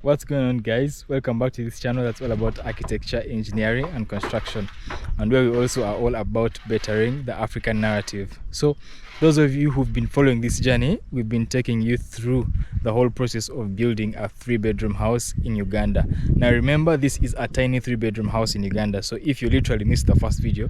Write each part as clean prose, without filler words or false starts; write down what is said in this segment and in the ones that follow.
What's going on, guys? Welcome back to this channel that's all about architecture, engineering and construction, and where we also are all about bettering the African narrative. So those of you who've been following this journey, we've been taking you through the whole process of building a 3-bedroom house in Uganda. Now remember, this is a tiny 3-bedroom house in Uganda, so if you literally missed the first video,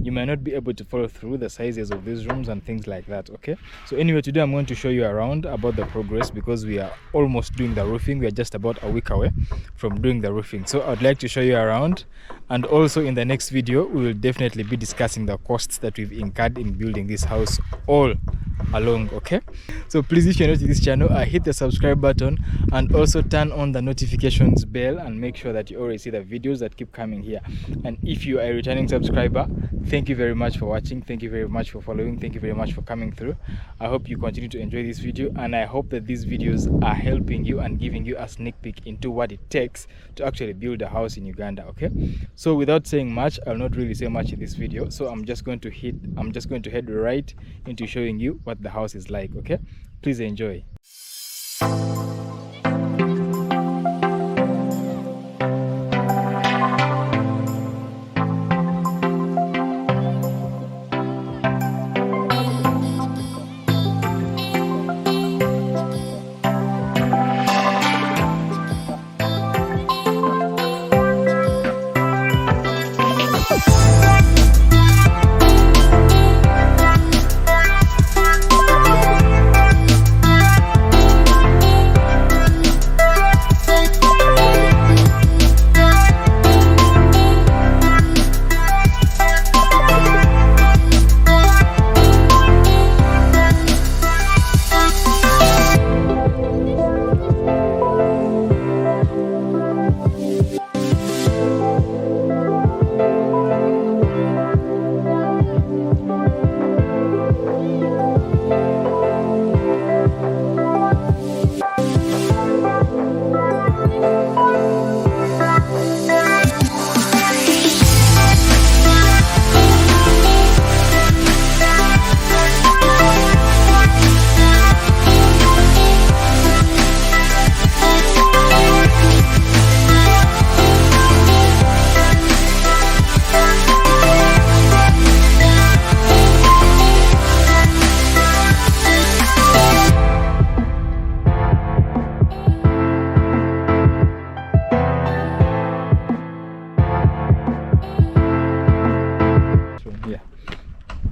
you might not be able to follow through the sizes of these rooms and things like that. Okay, so anyway, today I'm going to show you around about the progress, because we are almost doing the roofing. We are just about a week away from doing the roofing, so I'd like to show you around. And also in the next video, we will definitely be discussing the costs that we've incurred in building this house all along. Okay, so please, if you're new to this channel, hit the subscribe button and also turn on the notifications bell and make sure that you always see the videos that keep coming here. And if you are a returning subscriber, thank you very much for watching, thank you very much for following, thank you very much for coming through. I hope you continue to enjoy this video, and I hope that these videos are helping you and giving you a sneak peek into what it takes to actually build a house in Uganda. Okay, so without saying much, I'll not really say much in this video, so I'm just going to head right into showing you what the house is like. Okay, please enjoy.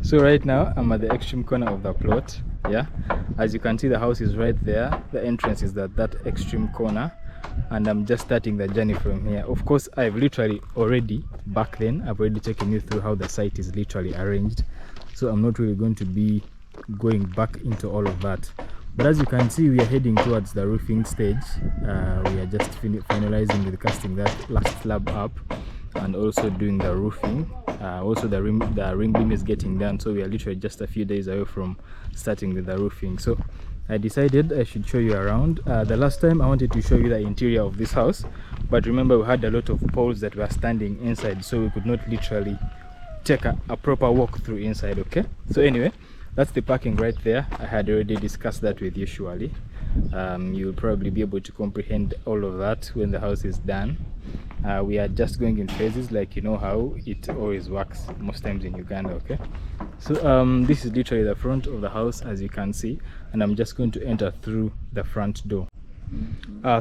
So right now I'm at the extreme corner of the plot. Yeah, as you can see, the house is right there. The entrance is at that extreme corner, and I'm just starting the journey from here. Of course, I've literally already, back then, I've already taken you through how the site is literally arranged, so I'm not really going to be going back into all of that. But as you can see, we are heading towards the roofing stage. We are just finalizing with casting that last slab up and also doing the roofing. Also the ring beam is getting done, so we are literally just a few days away from starting with the roofing. So I decided I should show you around. The last time I wanted to show you the interior of this house, but remember we had a lot of poles that were standing inside, so we could not literally take a proper walk through inside. Okay, so anyway, that's the parking right there. I had already discussed that with you. Surely you'll probably be able to comprehend all of that when the house is done. We are just going in phases, like you know how it always works most times in Uganda. Okay, so this is literally the front of the house, as you can see, and I'm just going to enter through the front door.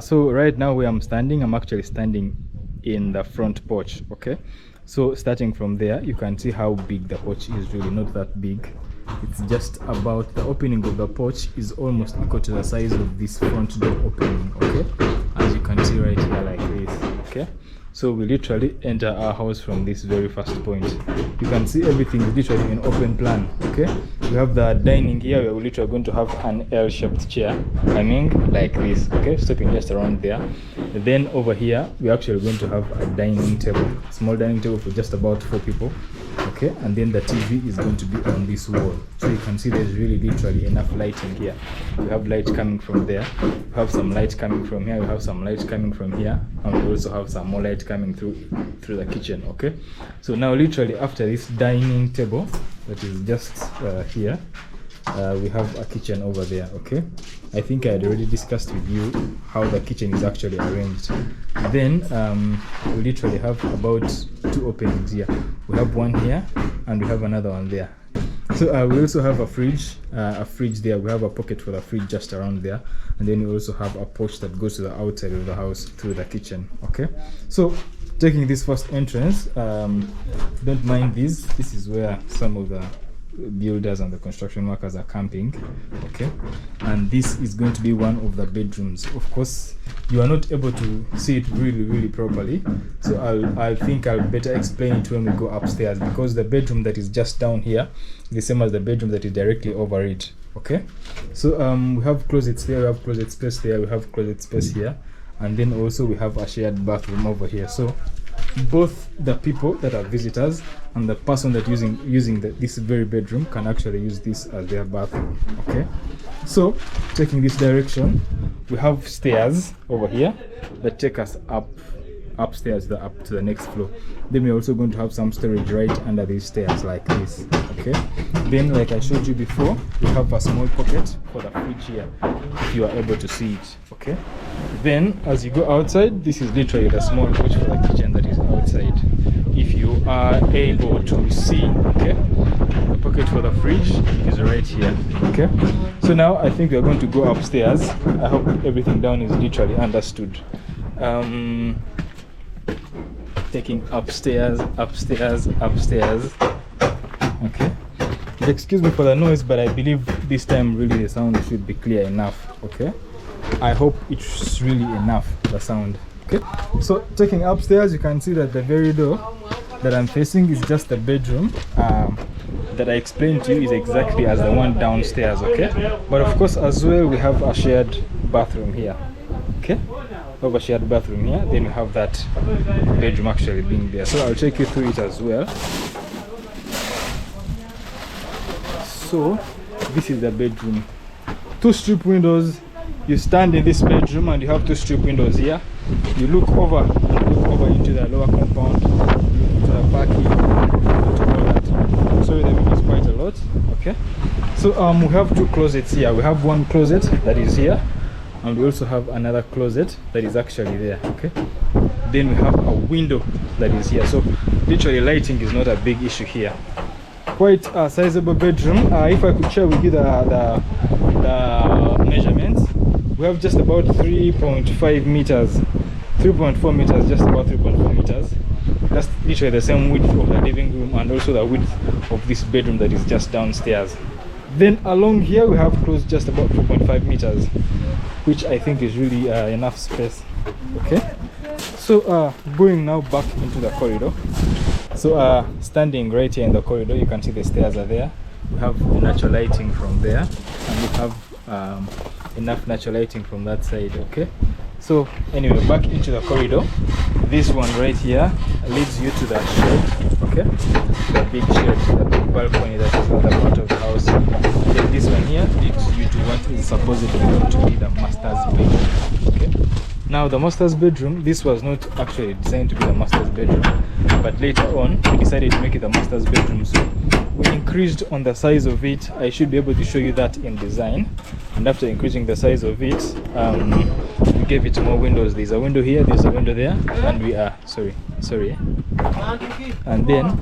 So right now where I'm standing, I'm actually standing in the front porch. Okay, so starting from there, you can see how big the porch is. Really not that big. It's just about, the opening of the porch is almost equal to the size of this front door opening. Okay, as you can see right here, like this. Okay, so we literally enter our house from this very first point. You can see everything is literally in open plan. Okay, we have the dining here. We're literally going to have an L-shaped chair, I mean like this. Okay, stopping just around there. And then over here we're actually going to have a dining table, small dining table for just about 4 people. Okay, and then the TV is going to be on this wall, so you can see there's really literally enough lighting here. We have light coming from there, we have some light coming from here, we have some light coming from here, and we also have some more light coming through the kitchen. Okay, so now literally after this dining table that is just here, we have a kitchen over there. Okay, I think I had already discussed with you how the kitchen is actually arranged. Then we literally have about 2 openings here. We have one here and we have another one there. So we also have a fridge there. We have a pocket for the fridge just around there, and then we also have a porch that goes to the outside of the house through the kitchen. Okay, so taking this first entrance, don't mind this. This is where some of the builders and the construction workers are camping. Okay, and this is going to be one of the bedrooms. Of course, you are not able to see it really properly, so I think I'll better explain it when we go upstairs, because the bedroom that is just down here is the same as the bedroom that is directly over it. Okay, so we have closets there, we have closet space there, we have closet space here, and then also we have a shared bathroom over here. So both the people that are visitors and the person that using this very bedroom can actually use this as their bathroom. Okay, so taking this direction, we have stairs over here that take us upstairs up to the next floor. Then we're also going to have some storage right under these stairs like this. Okay, then like I showed you before, we have a small pocket for the fridge here, if you are able to see it. Okay, then as you go outside, this is literally the small porch for the kitchen that is outside, if you are able to see. Okay, the pocket for the fridge is right here. Okay, so now I think we are going to go upstairs. I hope everything down is literally understood. Taking upstairs. Okay, excuse me for the noise, but I believe this time really the sound should be clear enough. Okay, I hope it's really enough, the sound. Okay, so taking upstairs, you can see that the very door that I'm facing is just the bedroom that I explained to you is exactly as the one downstairs. Okay, but of course as well we have a shared bathroom here. Okay, we have a shared bathroom here, then we have that bedroom actually being there, so I'll take you through it as well. So this is the bedroom, 2 strip windows. You stand in this bedroom and you have 2 strip windows here. You look over into the lower compound, you look into the parking, all that. So the view is quite a lot. Okay, so we have 2 closets here. We have one closet that is here, and we also have another closet that is actually there. Okay, then we have a window that is here, so literally lighting is not a big issue here. Quite a sizable bedroom. If I could share with you the measurements, we have just about 3.5 meters, 3.4 meters, just about 3.4 meters. That's literally the same width of the living room and also the width of this bedroom that is just downstairs. Then along here we have close just about 2.5 meters, which I think is really enough space. Okay, so going now back into the corridor. So standing right here in the corridor, you can see the stairs are there. We have natural lighting from there, and we have enough natural lighting from that side. Okay, so anyway, back into the corridor. This one right here leads you to the shed. Okay, the big shed, the big balcony that is at the front of the house. Then this one here leads you to what is supposedly going to be the master's bedroom. Okay, now the master's bedroom, this was not actually designed to be the master's bedroom, but later on we decided to make it the master's bedroom, so we increased on the size of it. I should be able to show you that in design. And after increasing the size of it, we gave it more windows. There's a window here, there's a window there, and we are sorry, and then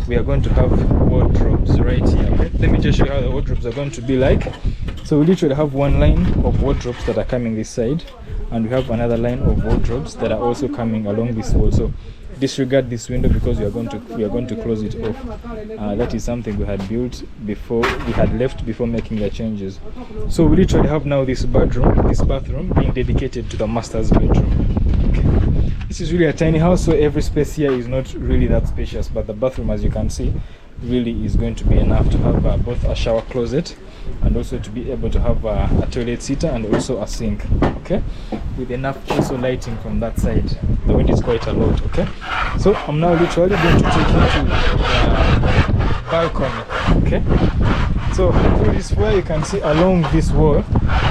we are going to have wardrobes right here. Okay, let me just show you how the wardrobes are going to be like. So we literally have one line of wardrobes that are coming this side, and we have another line of wardrobes that are also coming along this wall. So disregard this window because we are going to close it off. That is something we had built before, we had left before making the changes. So we literally have now this bathroom being dedicated to the master's bedroom. Okay. This is really a tiny house, so every space here is not really that spacious, but the bathroom, as you can see, really is going to be enough to have both a shower closet and also to be able to have a toilet seater and also a sink. Okay, with enough also lighting from that side. The wind is quite a lot. Okay, so I'm now literally going to take you to the balcony. Okay, so through this way you can see along this wall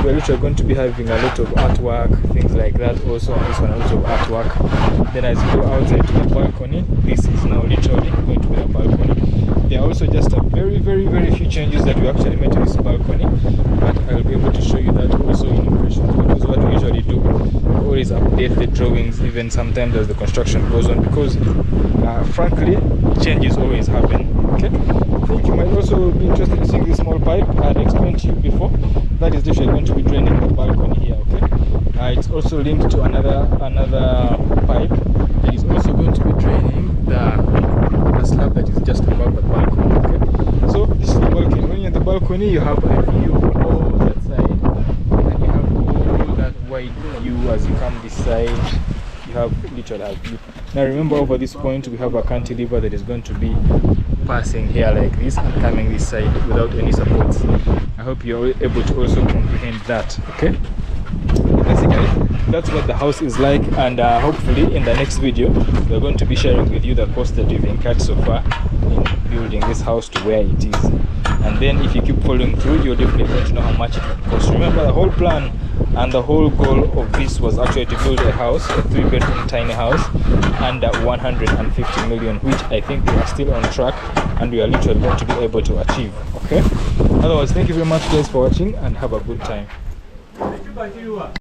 we're literally going to be having a lot of artwork, things like that. Also on this one, a lot of artwork. Then as you go outside to the balcony, this is now literally going to be a balcony. There are also just a very few changes that we actually made to this balcony, but I'll be able to show you that also in impressions, because what we usually do, we always update the drawings even sometimes as the construction goes on, because frankly changes always happen. Okay, I think you might also be interested in seeing this small pipe I had explained to you before. That is literally going to be draining the balcony here. Okay, it's also linked to another pipe that is also going to be draining the slab that is just above the balcony. Okay, so this is the balcony. When you're in the balcony, you have a view of all that side, and you have all that wide view as you come this side. You have literally a view. Now remember, over this point we have a cantilever that is going to be passing here like this and coming this side without any supports. I hope you're able to also comprehend that. Okay, basically that's what the house is like, and hopefully in the next video we're going to be sharing with you the cost that we've incurred so far in building this house to where it is. And then if you keep following through, you're definitely going to know how much it would cost. Remember, the whole plan and the whole goal of this was actually to build a house, a 3-bedroom tiny house, under 150 million, which I think we are still on track and we are literally going to be able to achieve. Okay, otherwise, thank you very much guys for watching and have a good time.